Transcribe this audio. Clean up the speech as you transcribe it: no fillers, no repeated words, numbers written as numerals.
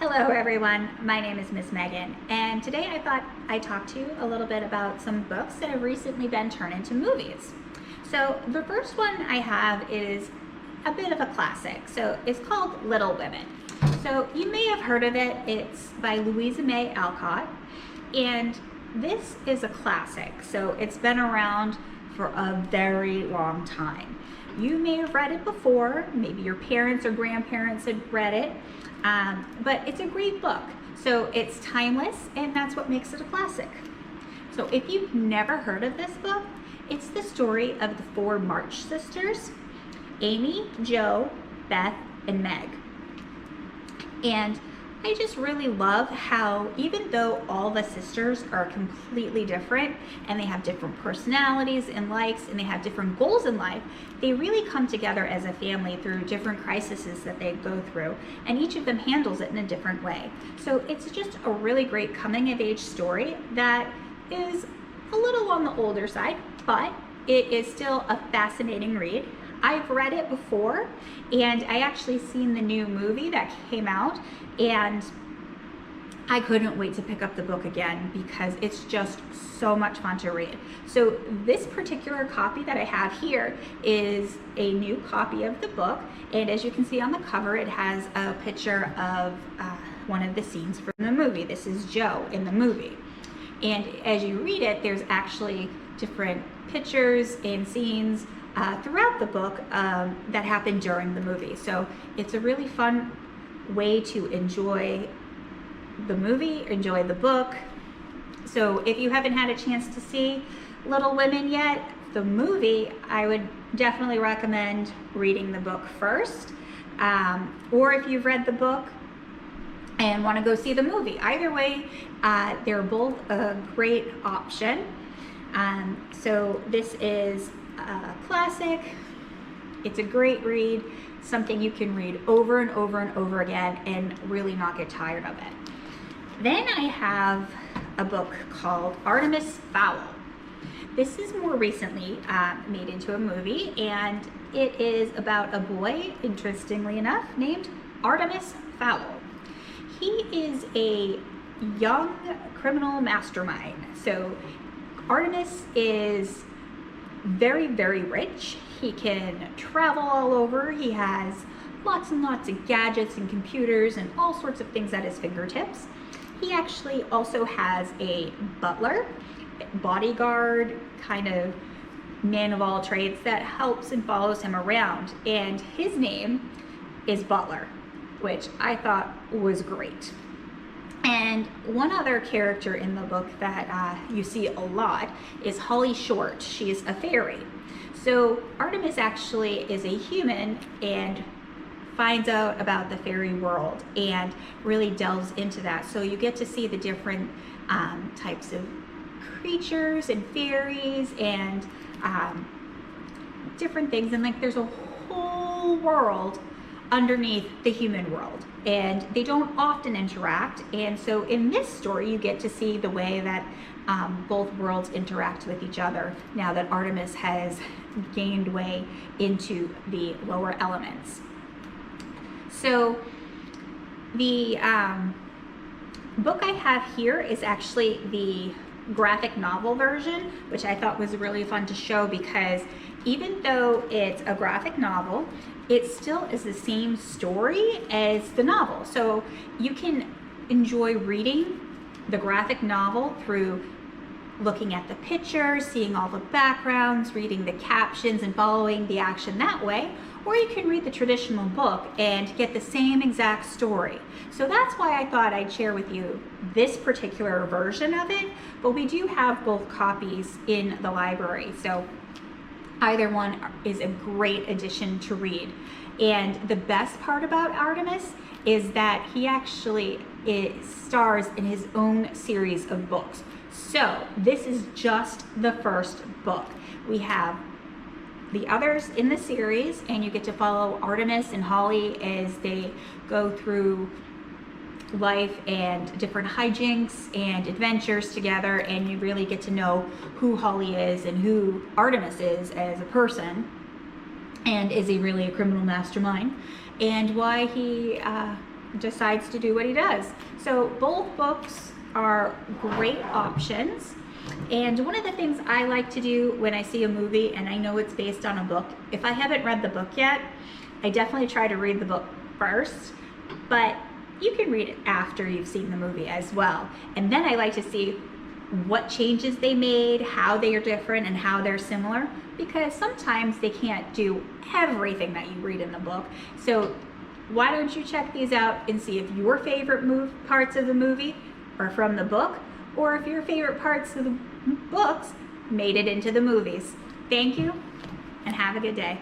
Hello everyone, my name is Miss Megan, and today I thought I'd talk to you a little bit about some books that have recently been turned into movies. So the first one I have is a bit of a classic. So it's called Little Women. So you may have heard of it. It's by Louisa May Alcott, and this is a classic. So it's been around for a very long time. You may have read it before, maybe your parents or grandparents had read it. But it's a great book. So it's timeless, and that's what makes it a classic. So if you've never heard of this book, it's the story of the four March sisters, Amy, Jo, Beth, and Meg. And I just really love how even though all the sisters are completely different and they have different personalities and likes and they have different goals in life, they really come together as a family through different crises that they go through, and each of them handles it in a different way. So it's just a really great coming of age story that is a little on the older side, but it is still a fascinating read. I've read it before, and I actually seen the new movie that came out, and I couldn't wait to pick up the book again because it's just so much fun to read. So this particular copy that I have here is a new copy of the book, and as you can see on the cover, it has a picture of one of the scenes from the movie. This is Jo in the movie. And as you read it, there's actually different pictures and scenes throughout the book that happened during the movie. So it's a really fun way to enjoy the movie, enjoy the book. So if you haven't had a chance to see Little Women yet, the movie, I would definitely recommend reading the book first. Or if you've read the book and want to go see the movie. Either way, they're both a great option. So this is a classic. It's a great read, something you can read over and over and over again and really not get tired of it. Then I have a book called Artemis, Fowl. This is more recently made into a movie, and it is about a boy, interestingly enough, named Artemis Fowl. He is a young criminal mastermind. So Artemis is very, very rich. He can travel all over. He has lots and lots of gadgets and computers and all sorts of things at his fingertips. He actually also has a butler, bodyguard, kind of man of all trades that helps and follows him around. And his name is Butler, which I thought was great. And one other character in the book that you see a lot is Holly Short. She is a fairy. So Artemis actually is a human and finds out about the fairy world and really delves into that. So you get to see the different types of creatures and fairies and different things. And like there's a whole world underneath the human world, and they don't often interact. And so in this story, you get to see the way that both worlds interact with each other now that Artemis has gained way into the lower elements. So the book I have here is actually the graphic novel version, which I thought was really fun to show because even though it's a graphic novel, it still is the same story as the novel. So you can enjoy reading the graphic novel through looking at the pictures, seeing all the backgrounds, reading the captions, and following the action that way. Or you can read the traditional book and get the same exact story. So that's why I thought I'd share with you this particular version of it, but we do have both copies in the library. So either one is a great addition to read. And the best part about Artemis is that he actually stars in his own series of books. So this is just the first book. We have the others in the series, and you get to follow Artemis and Holly as they go through life and different hijinks and adventures together, and you really get to know who Holly is and who Artemis is as a person, and is he really a criminal mastermind, and why he decides to do what he does. So both books are great options. And one of the things I like to do when I see a movie and I know it's based on a book, if I haven't read the book yet, I definitely try to read the book first, but you can read it after you've seen the movie as well. And then I like to see what changes they made, how they are different, and how they're similar, because sometimes they can't do everything that you read in the book. So why don't you check these out and see if your favorite parts of the movie are from the book, or if your favorite parts of the books made it into the movies. Thank you, and have a good day.